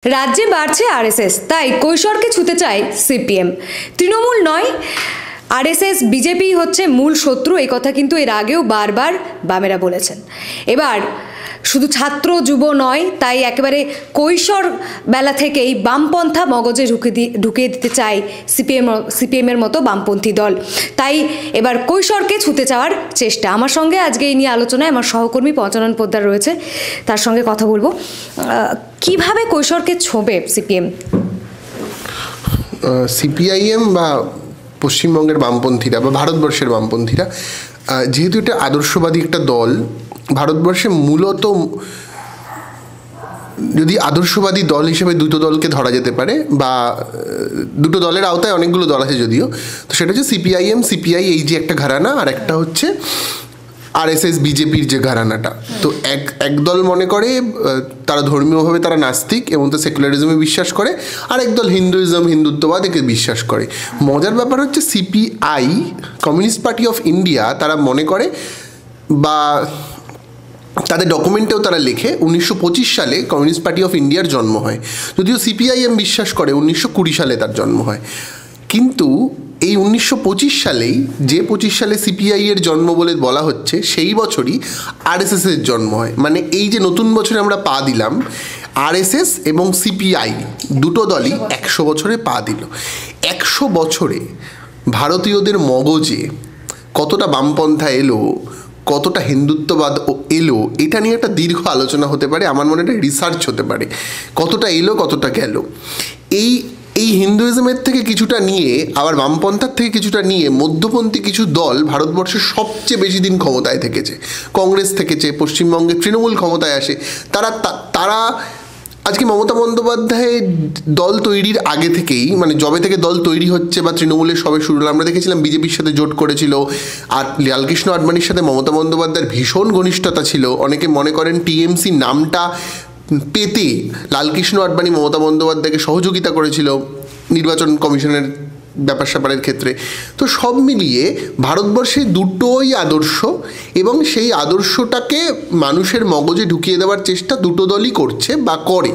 রাজ্যে বাড়ছে আরএসএস, তাই কৈশোরকে ছুঁতে চায় সিপিএম। তৃণমূল নয়, আরএসএস বিজেপি হচ্ছে মূল শত্রু, এই কথা কিন্তু এর আগেও বারবার বামেরা বলেছেন। এবার শুধু ছাত্র যুব নয়, তাই একেবারে কৈশোর বেলা থেকেই বামপন্থা মগজে ঢুকিয়ে দিতে চায় সিপিএমের মতো বামপন্থী দল। তাই এবার কৈশোরকে ছুঁতে চাওয়ার চেষ্টা। আমার সঙ্গে আজকে এই নিয়ে আলোচনায় আমার সহকর্মী পঞ্চানন পোদ্দার রয়েছে, তার সঙ্গে কথা বলবো। কিভাবে কৈশোরকে ছোঁবে সিপিএম? সিপিআইএম বা পশ্চিমবঙ্গের বামপন্থীরা বা ভারতবর্ষের বামপন্থীরা যেহেতু এটা আদর্শবাদী একটা দল, ভারতবর্ষে মূলত যদি আদর্শবাদী দল হিসেবে দুটো দলকে ধরা যেতে পারে, বা দুটো দলের আওতায় অনেকগুলো দল আছে যদিও, তো সেটা হচ্ছে সিপিআইএম সিপিআই, এই যে একটা ঘরানা, আর একটা হচ্ছে আরএসএস বিজেপির যে ঘরানাটা। তো এক দল মনে করে তারা ধর্মীয়ভাবে তারা নাস্তিক এবং তো সেকুলারিজমে বিশ্বাস করে, আর একদল হিন্দুত্ববাদ একে বিশ্বাস করে। মজার ব্যাপার হচ্ছে CPI, communist party of India, তারা মনে করে বা তাদের ডকুমেন্টেও তারা লেখে 1925 সালে কমিউনিস্ট পার্টি অফ ইন্ডিয়ার জন্ম হয়, যদিও সিপিআইএম বিশ্বাস করে 1920 সালে তার জন্ম হয়। কিন্তু এই 1925 সালেই, যে 25 সালে সিপিআই এর জন্ম বলে বলা হচ্ছে, সেই বছরই আরএসএস এর জন্ম হয়। মানে এই যে নতুন বছরে আমরা পা দিলাম, আরএসএস এবং সিপিআই দুটো দলই 100 বছরে পা দিল। 100 বছরে ভারতীয়দের মগজে কতটা বামপন্থা এলো, কতটা হিন্দুত্ববাদ এলো, এটা নিয়ে একটা দীর্ঘ আলোচনা হতে পারে। আমার মনে একটা রিসার্চ হতে পারে, কতটা এলো কতটা গেল। এই হিন্দুইজমের থেকে কিছুটা নিয়ে, আবার বামপন্থার থেকে কিছুটা নিয়ে, মধ্যপন্থী কিছু দল ভারতবর্ষের সবচেয়ে বেশি দিন ক্ষমতায় থেকেছে। কংগ্রেস থেকেছে, পশ্চিমবঙ্গে তৃণমূল ক্ষমতায় আসে। তারা আজকে মমতা বন্দ্যোপাধ্যায়ের দল তৈরির আগে থেকেই, মানে যবে থেকে দল তৈরি হচ্ছে বা তৃণমূলের সবে শুরু হলো, আমরা দেখেছিলাম বিজেপির সাথে জোট করেছিল, আর লালকৃষ্ণ আডবাণীর সাথে মমতা বন্দ্যোপাধ্যায়ের ভীষণ ঘনিষ্ঠতা ছিল। অনেকে মনে করেন টিএমসি নামটা পেতে লালকৃষ্ণ আডবাণী মমতা বন্দ্যোপাধ্যায়কে সহযোগিতা করেছিল নির্বাচন কমিশনের ব্যাপার স্যাপারের ক্ষেত্রে। তো সব মিলিয়ে ভারতবর্ষে দুটোই আদর্শ, এবং সেই আদর্শটাকে মানুষের মগজে ঢুকিয়ে দেওয়ার চেষ্টা দুটো দলই করছে বা করে।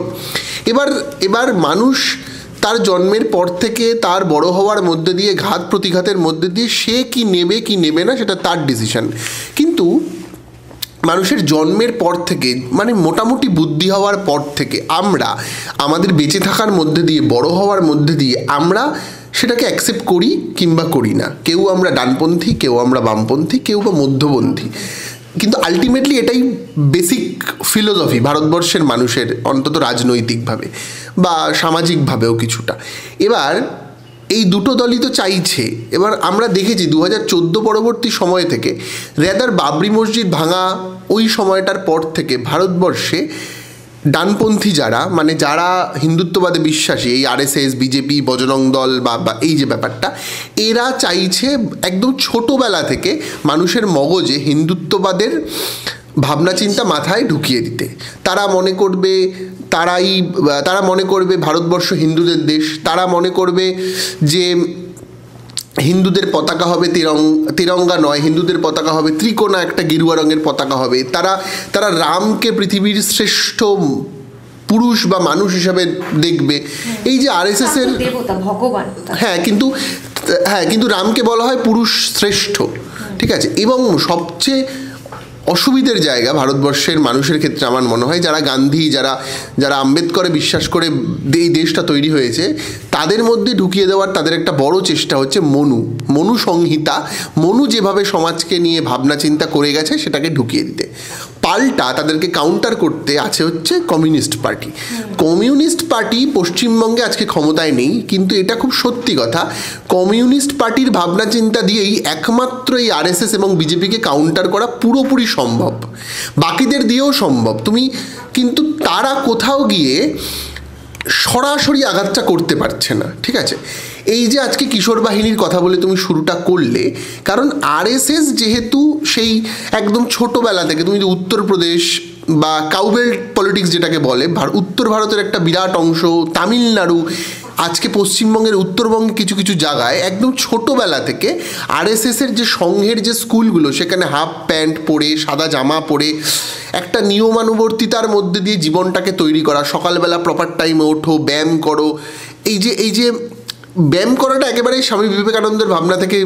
এবার মানুষ তার জন্মের পর থেকে তার বড় হওয়ার মধ্যে দিয়ে, ঘাত প্রতিঘাতের মধ্যে দিয়ে সে কি নেবে কি নেবে না সেটা তার ডিসিশন। কিন্তু মানুষের জন্মের পর থেকে, মানে মোটামুটি বুদ্ধি হওয়ার পর থেকে, আমরা আমাদের বেঁচে থাকার মধ্যে দিয়ে, বড় হওয়ার মধ্যে দিয়ে আমরা সেটাকে অ্যাকসেপ্ট করি কিংবা করি না। কেউ আমরা ডানপন্থী, কেউ আমরা বামপন্থী, কেউ বা মধ্যপন্থী। কিন্তু আলটিমেটলি এটাই বেসিক ফিলোসফি ভারতবর্ষের মানুষের, অন্তত রাজনৈতিকভাবে বা সামাজিকভাবেও কিছুটা। এবার এই দুটো দলই তো চাইছে। এবার আমরা দেখেছি 2014 পরবর্তী সময় থেকে, রেদার বাবরি মসজিদ ভাঙা ওই সময়টার পর থেকে ভারতবর্ষে ডানপন্থী যারা, মানে যারা হিন্দুত্ববাদে বিশ্বাসী, এই আরএসএস বিজেপি বজরং দল বা এই যে ব্যাপারটা, এরা চাইছে একদম ছোটোবেলা থেকে মানুষের মগজে হিন্দুত্ববাদের ভাবনা চিন্তা মাথায় ঢুকিয়ে দিতে। তারা মনে করবে ভারতবর্ষ হিন্দুদের দেশ। তারা মনে করবে যে হিন্দুদের পতাকা হবে তিরঙ্গা নয়, হিন্দুদের পতাকা হবে ত্রিকোণা, একটা গেরুয়া রঙের পতাকা হবে। তারা রামকে পৃথিবীর শ্রেষ্ঠ পুরুষ বা মানুষ হিসাবে দেখবে। এই যে আরএসএস এর ভগবান, কিন্তু রামকে বলা হয় পুরুষ শ্রেষ্ঠ, ঠিক আছে। এবং সবচেয়ে অসুবিধের জায়গা ভারতবর্ষের মানুষের ক্ষেত্রে আমার মনে হয়, যারা গান্ধী, যারা আম্বেদকরে বিশ্বাস করে এই দেশটা তৈরি হয়েছে, তাদের মধ্যে ঢুকিয়ে দেওয়ার তাদের একটা বড় চেষ্টা হচ্ছে মনু সংহিতা। মনু যেভাবে সমাজকে নিয়ে ভাবনা চিন্তা করে গেছে সেটাকে ঢুকিয়ে দিতে। পাল্টা তাদেরকে কাউন্টার করতে আছে হচ্ছে কমিউনিস্ট পার্টি। কমিউনিস্ট পার্টি পশ্চিমবঙ্গে আজকে ক্ষমতায় নেই, কিন্তু এটা খুব সত্যি কথা, কমিউনিস্ট পার্টির ভাবনা চিন্তা দিয়েই একমাত্র এই আরএসএস এবং বিজেপিকে কাউন্টার করা পুরোপুরি সম্ভব। বাকিদের দিয়েও সম্ভব, কিন্তু তারা কোথাও গিয়ে সরাসরি আঘাতটা করতে পারছে না, ঠিক আছে। এই যে আজকে কিশোর বাহিনীর কথা বলে তুমি শুরুটা করলে, কারণ আরএসএস যেহেতু সেই একদম ছোটোবেলা থেকে, তুমি যে উত্তরপ্রদেশ বা কাউবেল্ট পলিটিক্স যেটাকে বলে, উত্তর ভারতের একটা বিরাট অংশ, তামিলনাড়ু, আজকে পশ্চিমবঙ্গের উত্তরবঙ্গে কিছু কিছু জায়গায় একদম ছোটোবেলা থেকে আরএসএসের যে সংঘের যে স্কুলগুলো, সেখানে হাফ প্যান্ট পরে সাদা জামা পরে একটা নিয়মানুবর্তিতার মধ্যে দিয়ে জীবনটাকে তৈরি করা, সকালবেলা প্রপার টাইমে ওঠো, ব্যায়াম করো, এই যে ব্যায়াম করাটা একেবারেই স্বামী বিবেকানন্দের ভাবনা থেকে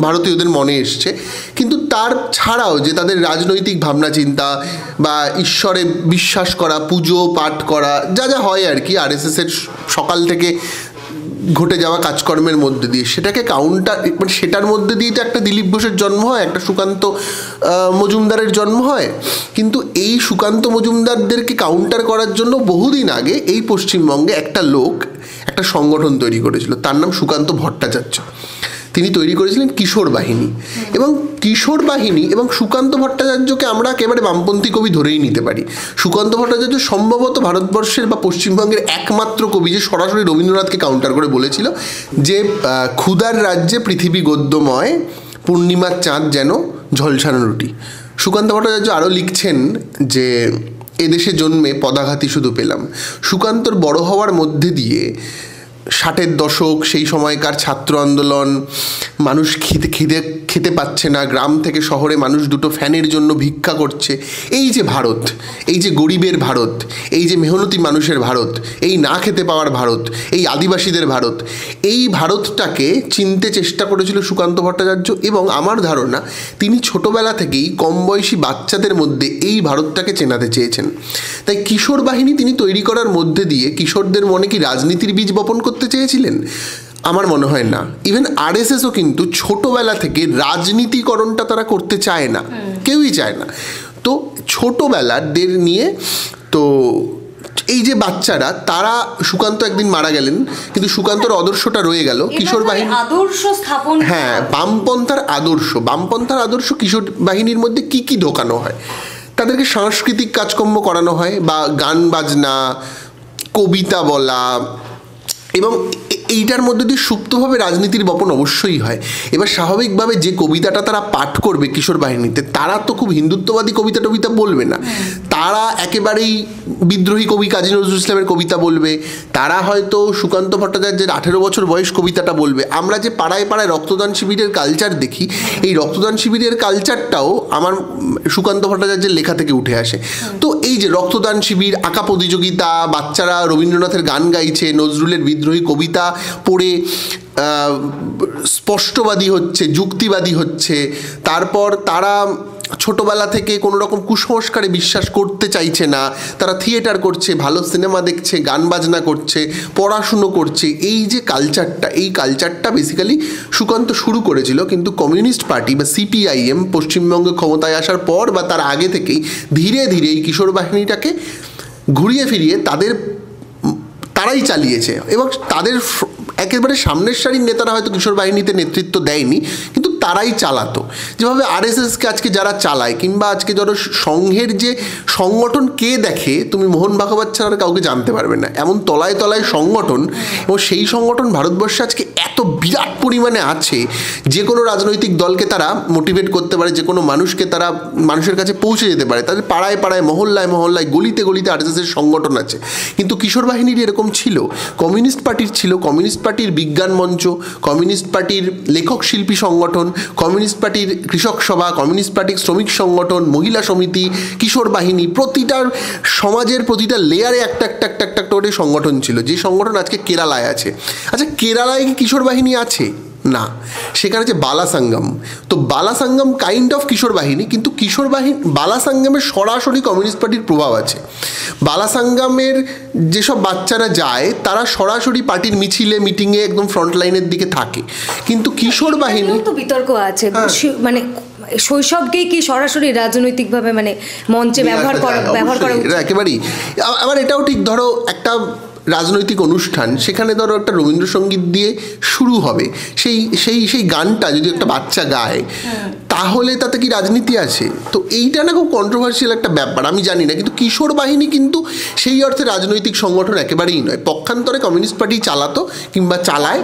ভারতীয়দের মনে এসছে। কিন্তু তার ছাড়াও যে তাদের রাজনৈতিক ভাবনা চিন্তা বা ঈশ্বরে বিশ্বাস করা, পুজো পাঠ করা, যা যা হয় আর কি আরএসএসের সকাল থেকে ঘটে যাওয়া কাজকর্মের মধ্যে দিয়ে, সেটাকে কাউন্টার মানে সেটার মধ্যে দিয়ে তো একটা দিলীপ ঘোষের জন্ম হয়, একটা সুকান্ত মজুমদারের জন্ম হয়। কিন্তু এই সুকান্ত মজুমদারদেরকে কাউন্টার করার জন্য বহুদিন আগে এই পশ্চিমবঙ্গে একটা লোক একটা সংগঠন তৈরি করেছিল, তার নাম সুকান্ত ভট্টাচার্য। তিনি তৈরি করেছিলেন কিশোর বাহিনী, এবং কিশোর বাহিনী এবং সুকান্ত ভট্টাচার্যকে আমরা একেবারে বামপন্থী কবি ধরেই নিতে পারি। সুকান্ত ভট্টাচার্য সম্ভবত ভারতবর্ষের বা পশ্চিমবঙ্গের একমাত্র কবি যে সরাসরি রবীন্দ্রনাথকে কাউন্টার করে বলেছিল যে ক্ষুধার রাজ্যে পৃথিবী গদ্যময়, পূর্ণিমার চাঁদ যেন ঝলসানো রুটি। সুকান্ত ভট্টাচার্য আরও লিখছেন যে এদেশে জন্মে পদাঘাতী শুধু পেলাম। সুকান্তর বড় হওয়ার মধ্যে দিয়ে 60-এর দশক, সেই সময়কার ছাত্র আন্দোলন, মানুষ খেতে পাচ্ছে না, গ্রাম থেকে শহরে মানুষ দুটো ফ্যানের জন্য ভিক্ষা করছে, এই যে ভারত, এই যে গরিবের ভারত, এই যে মেহনতি মানুষের ভারত, এই না খেতে পাওয়ার ভারত, এই আদিবাসীদের ভারত, এই ভারতটাকে চিনতে চেষ্টা করেছিল সুকান্ত ভট্টাচার্য। এবং আমার ধারণা তিনি ছোটবেলা থেকেই কম বয়সী বাচ্চাদের মধ্যে এই ভারতটাকে চেনাতে চেয়েছেন। তাই কিশোর বাহিনী তিনি তৈরি করার মধ্যে দিয়ে কিশোরদের মনে কি রাজনীতির বীজ বপন করতে চেয়েছিলেন? আমার মনে হয় না। ইভেন আরএসএসও কিন্তু ছোটবেলা থেকে রাজনীতিকরণটা তারা করতে চায় না, কেউই চায় না। তো ছোটবেলাদের নিয়ে তো এই যে বাচ্চারা, তারা সুকান্ত একদিন মারা গেলেন, কিন্তু সুকান্তর আদর্শটা রয়ে গেল কিশোর বাহিনী আদর্শ স্থাপন। হ্যাঁ, বামপন্থার আদর্শ কিশোর বাহিনীর মধ্যে কি কি ঢোকানো হয়, তাদেরকে সাংস্কৃতিক কাজকর্ম করানো হয়, বা গান বাজনা, কবিতা বলা, এবং এইটার মধ্যে দিয়ে সুপ্তভাবে রাজনীতির বপন অবশ্যই হয়। এবার স্বাভাবিকভাবে যে কবিতাটা তারা পাঠ করবে কিশোর বাহিনীতে, তারা তো খুব হিন্দুত্ববাদী কবিতা টবিতা বলবে না, তারা একেবারেই বিদ্রোহী কবি কাজী নজরুল ইসলামের কবিতা বলবে, তারা হয়তো সুকান্ত ভট্টাচার্যের 18 বছর বয়স কবিতাটা বলবে। আমরা যে পাড়ায় পাড়ায় রক্তদান শিবিরের কালচার দেখি, এই রক্তদান শিবিরের কালচারটাও আমার সুকান্ত ভট্টাচার্যের লেখা থেকে উঠে আসে। তো এই যে রক্তদান শিবির, আঁকা প্রতিযোগিতা, বাচ্চারা রবীন্দ্রনাথের গান গাইছে, নজরুলের বিদ্রোহী কবিতা পড়ে স্পষ্টবাদী হচ্ছে, যুক্তিবাদী হচ্ছে। তারপর তারা ছোটবেলা থেকে কোনো রকম কুসংস্কারে বিশ্বাস করতে চাইছে না, তারা থিয়েটার করছে, ভালো সিনেমা দেখছে, গান বাজনা করছে, পড়াশুনো করছে। এই যে কালচারটা, এই কালচারটা বেসিক্যালি সুকান্ত শুরু করেছিল, কিন্তু কমিউনিস্ট পার্টি বা সিপিআইএম পশ্চিমবঙ্গে ক্ষমতায় আসার পর বা তার আগে থেকেই ধীরে ধীরে এই কিশোর বাহিনীটাকে ঘুরিয়ে ফিরিয়ে তারাই চালিয়েছে। এবং তাদের একেবারে সামনের সারির নেতারা হয়তো কিশোর বাহিনীতে নেতৃত্ব দেয়নি, কিন্তু তারাই চালাতো। যেভাবে আরএসএসকে আজকে যারা চালায়, কিংবা আজকে ধরো সংঘের যে সংগঠন কে দেখে, তুমি মোহন ভাগবত ছাড়া কাউকে জানতে পারবে না, এমন তলায় তলায় সংগঠন। এবং সেই সংগঠন ভারতবর্ষে আজকে এত বিরাট পরিমাণে আছে, যে কোনো রাজনৈতিক দলকে তারা মোটিভেট করতে পারে, যে কোনো মানুষকে তারা মানুষের কাছে পৌঁছে যেতে পারে। তাদের পাড়ায় পাড়ায়, মহল্লায় মহল্লায়, গলিতে গলিতে আরএসএসের সংগঠন আছে। কিন্তু কিশোর বাহিনীর এরকম ছিল, কমিউনিস্ট পার্টির ছিল, কমিউনিস্ট পার্টির বিজ্ঞান মঞ্চ, কমিউনিস্ট পার্টির লেখক শিল্পী সংগঠন, কমিউনিস্ট পার্টির কৃষক সভা, কমিউনিস্ট পার্টির শ্রমিক সংগঠন, মহিলা সমিতি, কিশোর বাহিনী, প্রতিটা সমাজের প্রতিটা লেয়ারে একটা একটা একটা একটা করে সংগঠন ছিল, যে সংগঠন আজকে কেরালায় আছে। আচ্ছা, কেরালায় কি কিশোর বাহিনী আছে? না, সেখানে যে বালা সঙ্গম। তো বালা সঙ্গম কাইন্ড অফ কিশোর বাহিনী, কিন্তু কিশোর বাহিনী বালা সঙ্গমের সরাসরি কমিউনিস্ট পার্টির প্রভাব আছে। বালা সঙ্গমের যেসব বাচ্চারা যায়, তারা সরাসরি পার্টির মিছিলে, মিটিংয়ে একদম ফ্রন্ট লাইনের দিকে থাকে। কিন্তু কিশোর বাহিনী তো বিতর্ক আছে, মানে শৈশবকেই কি সরাসরি রাজনৈতিকভাবে মানে মঞ্চে ব্যবহার করা একেবারেই। আবার এটাও ঠিক, ধরো একটা রাজনৈতিক অনুষ্ঠান, সেখানে ধরো একটা রবীন্দ্রসঙ্গীত দিয়ে শুরু হবে, সেই গানটা যদি একটা বাচ্চা গায়, তাহলে তাতে কি রাজনীতি আছে? তো এইটা না খুব কন্ট্রোভার্সিয়াল একটা ব্যাপার, আমি জানি না। কিন্তু কিশোর বাহিনী কিন্তু সেই অর্থে রাজনৈতিক সংগঠন একেবারেই নয়। পক্ষান্তরে কমিউনিস্ট পার্টি চালাতো কিংবা চালায়,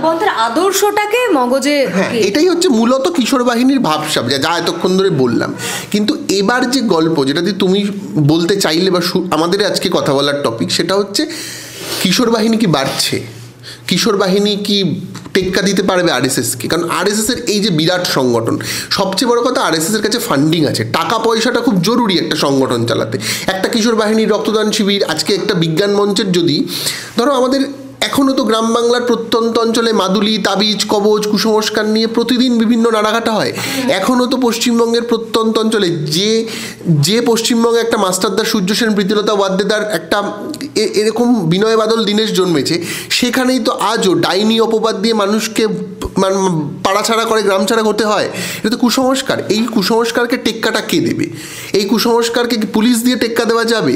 আদর্শটাকে মগজে। হ্যাঁ, এটাই হচ্ছে মূলত কিশোর বাহিনীর ভাবসাব, যা এতক্ষণ ধরে বললাম। কিন্তু এবার যে গল্প, যেটা দিয়ে তুমি বলতে চাইলে বা আমাদের আজকে কথা বলার টপিক, সেটা হচ্ছে কিশোর বাহিনী কি বাড়ছে? কিশোর বাহিনী কি টেক্কা দিতে পারবে আরএসএসকে? কারণ আরএসএসের এই যে বিরাট সংগঠন, সবচেয়ে বড় কথা আরএসএসের কাছে ফান্ডিং আছে, টাকা পয়সাটা খুব জরুরি একটা সংগঠন চালাতে। একটা কিশোর বাহিনীর রক্তদান শিবির, আজকে একটা বিজ্ঞান মঞ্চের, যদি ধরো আমাদের এখনও তো গ্রাম বাংলার প্রত্যন্ত অঞ্চলে মাদুলি, তাবিজ, কবজ, কুসংস্কার নিয়ে প্রতিদিন বিভিন্ন নাড়াঘাটা হয়। এখনও তো পশ্চিমবঙ্গের প্রত্যন্ত অঞ্চলে যে পশ্চিমবঙ্গে একটা মাস্টারদার, সূর্য সেন, প্রীতিলতা ওয়াদ্দেদার একটা এরকম বিনয় বাদল দীনেশ জন্মেছে, সেখানেই তো আজও ডাইনি অপবাদ দিয়ে মানুষকে পাড়া ছাড়া করে গ্রাম ছাড়া করতে হয়। এটা তো কুসংস্কার। এই কুসংস্কারকে টেক্কাটা কে দেবে? এই কুসংস্কারকে কি পুলিশ দিয়ে টেক্কা দেওয়া যাবে?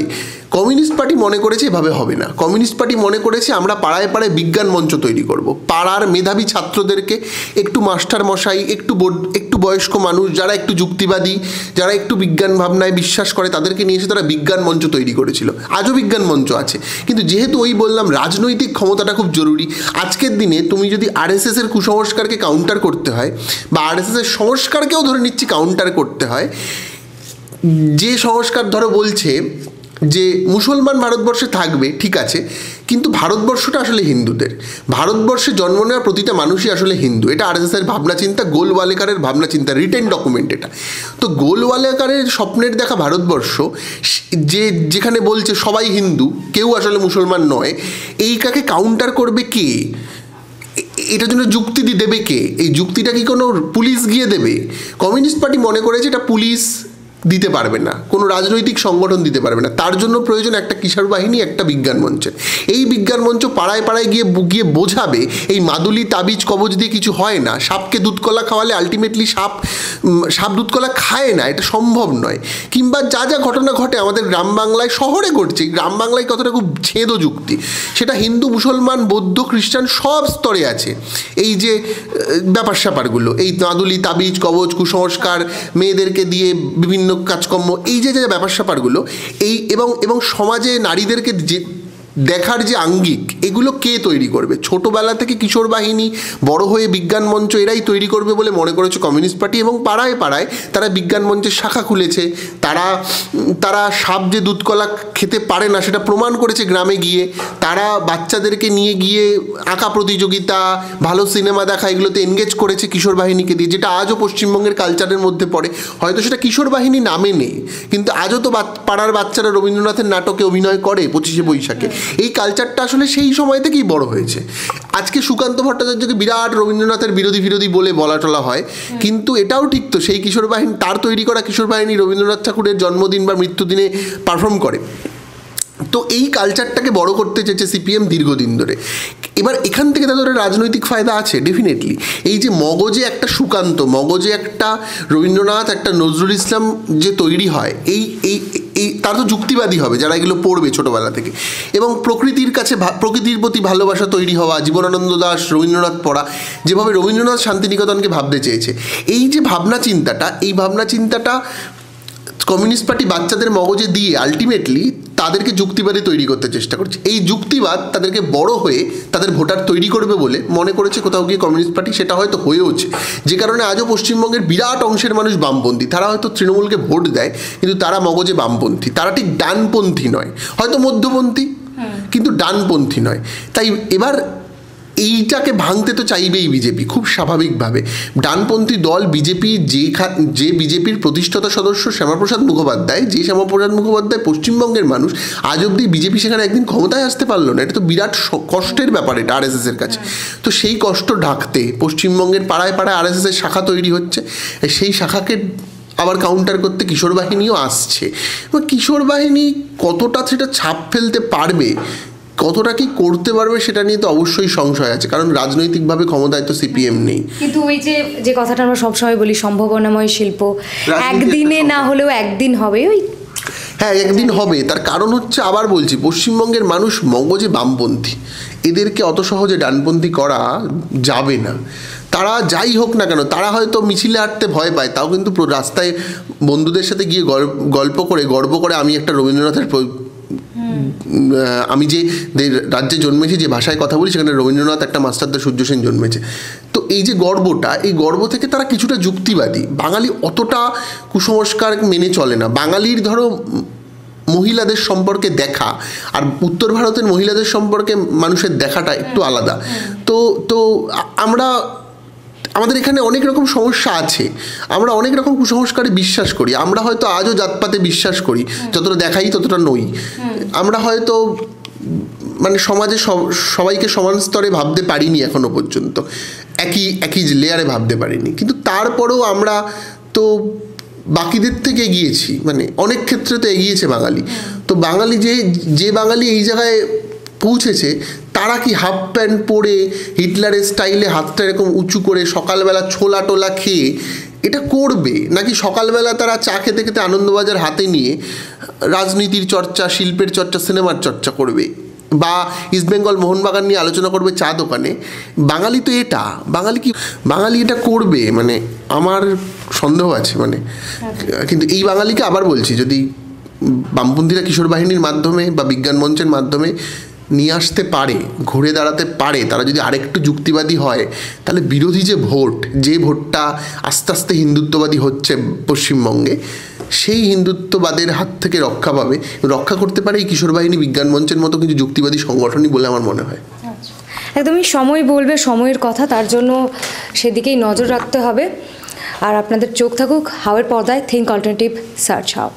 কমিউনিস্ট পার্টি মনে করেছে এভাবে হবে না। কমিউনিস্ট পার্টি মনে করেছে আমরা পাড়ায় পাড়ায় বিজ্ঞান মঞ্চ তৈরি করব। পাড়ার মেধাবী ছাত্রদেরকে, একটু মাস্টার মশাই, একটু বয়স্ক মানুষ, যারা একটু যুক্তিবাদী, যারা একটু বিজ্ঞান ভাবনায় বিশ্বাস করে, তাদেরকে নিয়ে এসে তারা বিজ্ঞান মঞ্চ তৈরি করেছিল। আজও বিজ্ঞান মঞ্চ আছে, কিন্তু যেহেতু ওই বললাম রাজনৈতিক ক্ষমতাটা খুব জরুরি। আজকের দিনে তুমি যদি আরএসএসের কুসংস্কারকে কাউন্টার করতে হয়, বা আরএসএসের সংস্কারকেও ধরে নিচ্ছি কাউন্টার করতে হয়, যে সংস্কার ধরো বলছে যে মুসলমান ভারতবর্ষে থাকবে, ঠিক আছে, কিন্তু ভারতবর্ষটা আসলে হিন্দুদের। ভারতবর্ষে জন্ম নেওয়া প্রতিটা মানুষই আসলে হিন্দু। এটা আরএসএসের ভাবনা চিন্তা, গোলওয়ালেকারের ভাবনা চিন্তা, রিটেন ডকুমেন্ট এটা। তো গোলওয়ালেকারের স্বপ্নের দেখা ভারতবর্ষ, যেখানে বলছে সবাই হিন্দু, কেউ আসলে মুসলমান নয়, এইটাকে কাউন্টার করবে কে? এটার জন্য যুক্তি দেবে কে? এই যুক্তিটা কি কোনো পুলিশ গিয়ে দেবে? কমিউনিস্ট পার্টি মনে করেছে এটা পুলিশ দিতে পারবে না, কোনো রাজনৈতিক সংগঠন দিতে পারবে না। তার জন্য প্রয়োজন একটা কিশোর বাহিনী, একটা বিজ্ঞান মঞ্চের। এই বিজ্ঞান মঞ্চ পাড়ায় পাড়ায় গিয়ে বোঝাবে এই মাদুলি, তাবিজ, কবজ দিয়ে কিছু হয় না। সাপকে দুধকলা খাওয়ালে আলটিমেটলি সাপ দুধকলা খায় না, এটা সম্ভব নয়। কিংবা যা যা ঘটনা ঘটে আমাদের গ্রাম বাংলায়, শহরে ঘটছে, গ্রাম বাংলায় কতটা খুব ছেদ যুক্তি, সেটা হিন্দু, মুসলমান, বৌদ্ধ, খ্রিস্টান সব স্তরে আছে। এই যে ব্যাপার স্যাপারগুলো, এই মাদুলি, তাবিজ, কবজ, কুসংস্কার, মেয়েদেরকে দিয়ে বিভিন্ন কাজকর্ম, এই যে ব্যাপার স্যাপারগুলো, এই এবং সমাজে নারীদেরকে যে দেখার যে আঙ্গিক, এগুলো কে তৈরি করবে? ছোটোবেলা থেকে কিশোর বাহিনী, বড় হয়ে বিজ্ঞান মঞ্চ, এরাই তৈরি করবে বলে মনে করেছে কমিউনিস্ট পার্টি। এবং পাড়ায় পাড়ায় তারা বিজ্ঞান মঞ্চের শাখা খুলেছে। তারা সাপ যে দুধকলা খেতে পারে না সেটা প্রমাণ করেছে গ্রামে গিয়ে। তারা বাচ্চাদেরকে নিয়ে গিয়ে আঁকা প্রতিযোগিতা, ভালো সিনেমা দেখা, এগুলোতে এনগেজ করেছে কিশোর বাহিনীকে দিয়ে, যেটা আজও পশ্চিমবঙ্গের কালচারের মধ্যে পড়ে। হয়তো সেটা কিশোর বাহিনী নামে নেই, কিন্তু আজও তো পাড়ার বাচ্চারা রবীন্দ্রনাথের নাটকে অভিনয় করে 25শে বৈশাখে। এই কালচারটা আসলে সেই সময় থেকেই বড় হয়েছে। আজকে সুকান্ত ভট্টাচার্যকে বিরাট রবীন্দ্রনাথের বিরোধী বলা টলা হয়, কিন্তু এটাও ঠিক তো, সেই কিশোর বাহিনী, তার তৈরি করা কিশোর বাহিনী রবীন্দ্রনাথ ঠাকুরের জন্মদিন বা মৃত্যুদিনে পারফর্ম করে। তো এই কালচারটাকে বড় করতে চেয়েছে সিপিএম দীর্ঘদিন ধরে। এবার এখান থেকে তাদের রাজনৈতিক ফায়দা আছে ডেফিনেটলি। এই যে মগজে একটা সুকান্ত, মগজে একটা রবীন্দ্রনাথ, একটা নজরুল ইসলাম যে তৈরি হয়, এই তারা তো যুক্তিবাদী হবে যারা এগুলো পড়বে ছোটোবেলা থেকে। এবং প্রকৃতির প্রতি ভালোবাসা তৈরি হওয়া, জীবনানন্দ দাশ, রবীন্দ্রনাথ পড়া, যেভাবে রবীন্দ্রনাথ শান্তিনিকেতনকে ভাবতে চেয়েছে, এই যে ভাবনা চিন্তাটা কমিউনিস্ট পার্টি বাচ্চাদের মগজে দিয়ে আলটিমেটলি তাদেরকে যুক্তিবাদী তৈরি করতে চেষ্টা করছে। এই যুক্তিবাদ তাদেরকে বড় হয়ে তাদের ভোটার তৈরি করবে বলে মনে করেছে কোথাও গিয়ে কমিউনিস্ট পার্টি, সেটা হয়তো হয়েওছে। যে কারণে আজও পশ্চিমবঙ্গের বিরাট অংশের মানুষ বামপন্থী। তারা হয়তো তৃণমূলকে ভোট দেয়, কিন্তু তারা মগজে বামপন্থী। তারা ঠিক ডানপন্থী নয়, হয়তো মধ্যপন্থী, কিন্তু ডানপন্থী নয়। তাই এবার এইটাকে ভাঙতে তো চাইবেই বিজেপি, খুব স্বাভাবিকভাবে। ডানপন্থী দল বিজেপি, যে বিজেপির প্রতিষ্ঠাতা সদস্য শ্যামাপ্রসাদ মুখোপাধ্যায় পশ্চিমবঙ্গের মানুষ, আজ অবধি বিজেপি সেখানে একদিন ক্ষমতায় আসতে পারলো না। এটা তো বিরাট কষ্টের ব্যাপার, এটা আরএসএসের কাছে। তো সেই কষ্ট ঢাকতে পশ্চিমবঙ্গের পাড়ায় পাড়ায় আরএসএসের শাখা তৈরি হচ্ছে। সেই শাখাকে আবার কাউন্টার করতে কিশোর বাহিনীও আসছে। এবার কিশোর বাহিনী কতটা সেটা ছাপ ফেলতে পারবে, কতটা কি করতে পারবে, সেটা নিয়ে তো অবশ্যই সংশয় আছে, কারণ রাজনৈতিকভাবে ক্ষমতায় তো সিপিএম নেই। কিন্তু ওই যে কথাটা আমরা সবসময় বলি, সম্ভাবনাময় শিল্প, একদিনে না হলেও একদিন হবে। হ্যাঁ, একদিন হবে। তার কারণ হচ্ছে, আবার বলছি, পশ্চিমবঙ্গের মানুষ মগজে বামপন্থী, এদেরকে অত সহজে ডানপন্থী করা যাবে না। তারা যাই হোক না কেন, তারা হয়তো মিছিলে হাঁটতে ভয় পায়, তাও কিন্তু রাস্তায় বন্ধুদের সাথে গিয়ে গল্প করে, গর্ব করে, আমি একটা রবীন্দ্রনাথের, আমি যে রাজ্যে জন্মেছি, যে ভাষায় কথা বলি, সেখানে রবীন্দ্রনাথ, একটা মাস্টারদা সূর্য সেন জন্মেছে। তো এই যে গর্বটা, এই গর্ব থেকে তারা কিছুটা যুক্তিবাদী। বাঙালি অতটা কুসংস্কার মেনে চলে না। বাঙালির ধরো মহিলাদের সম্পর্কে দেখা আর উত্তর ভারতের মহিলাদের সম্পর্কে মানুষের দেখাটা একটু আলাদা। তো তো আমাদের এখানে অনেক রকম সমস্যা আছে, আমরা অনেক রকম কুসংস্কারে বিশ্বাস করি, আমরা হয়তো আজও জাতপাতে বিশ্বাস করি, যতটা দেখাই ততটা নই। আমরা হয়তো মানে সমাজে সবাইকে সমান স্তরে ভাবতে পারিনি এখনো পর্যন্ত, একই লেয়ারে ভাবতে পারিনি, কিন্তু তারপরেও আমরা তো বাকিদের থেকে এগিয়েছি, মানে অনেক ক্ষেত্রে তো এগিয়েছে বাঙালি। তো বাঙালি যে বাঙালি এই জায়গায় পৌঁছেছে, তারা কি হাফ প্যান্ট পরে হিটলারের স্টাইলে হাতটা এরকম উঁচু করে সকালবেলা ছোলা টোলা খেয়ে এটা করবে, নাকি সকালবেলা তারা চা খেতে খেতে আনন্দবাজার হাতে নিয়ে রাজনীতির চর্চা, শিল্পের চর্চা, সিনেমার চর্চা করবে, বা ইস্টবেঙ্গল মোহনবাগান নিয়ে আলোচনা করবে চা দোকানে? বাঙালি তো এটা, বাঙালি এটা করবে, মানে আমার সন্দেহ আছে মানে। কিন্তু এই বাঙালিকে আবার বলছি, যদি বামপন্থীরা কিশোর বাহিনীর মাধ্যমে বা বিজ্ঞান মঞ্চের মাধ্যমে নিয়ে আসতে পারে, ঘুরে দাঁড়াতে পারে, তারা যদি আরেকটু যুক্তিবাদী হয়, তাহলে বিরোধী যে ভোটটা আস্তে আস্তে হিন্দুত্ববাদী হচ্ছে পশ্চিমবঙ্গে, সেই হিন্দুত্ববাদের হাত থেকে রক্ষা করতে পারে এই কিশোর বাহিনী, বিজ্ঞান মঞ্চের মতো কিছু যুক্তিবাদী সংগঠনই বলে আমার মনে হয়। একদমই সময় বলবে সময়ের কথা, তার জন্য সেদিকেই নজর রাখতে হবে। আর আপনাদের চোখ থাকুক হাওয়ের পর্দায়। থিঙ্ক অল্টারনেটিভ, সার্চ হাও।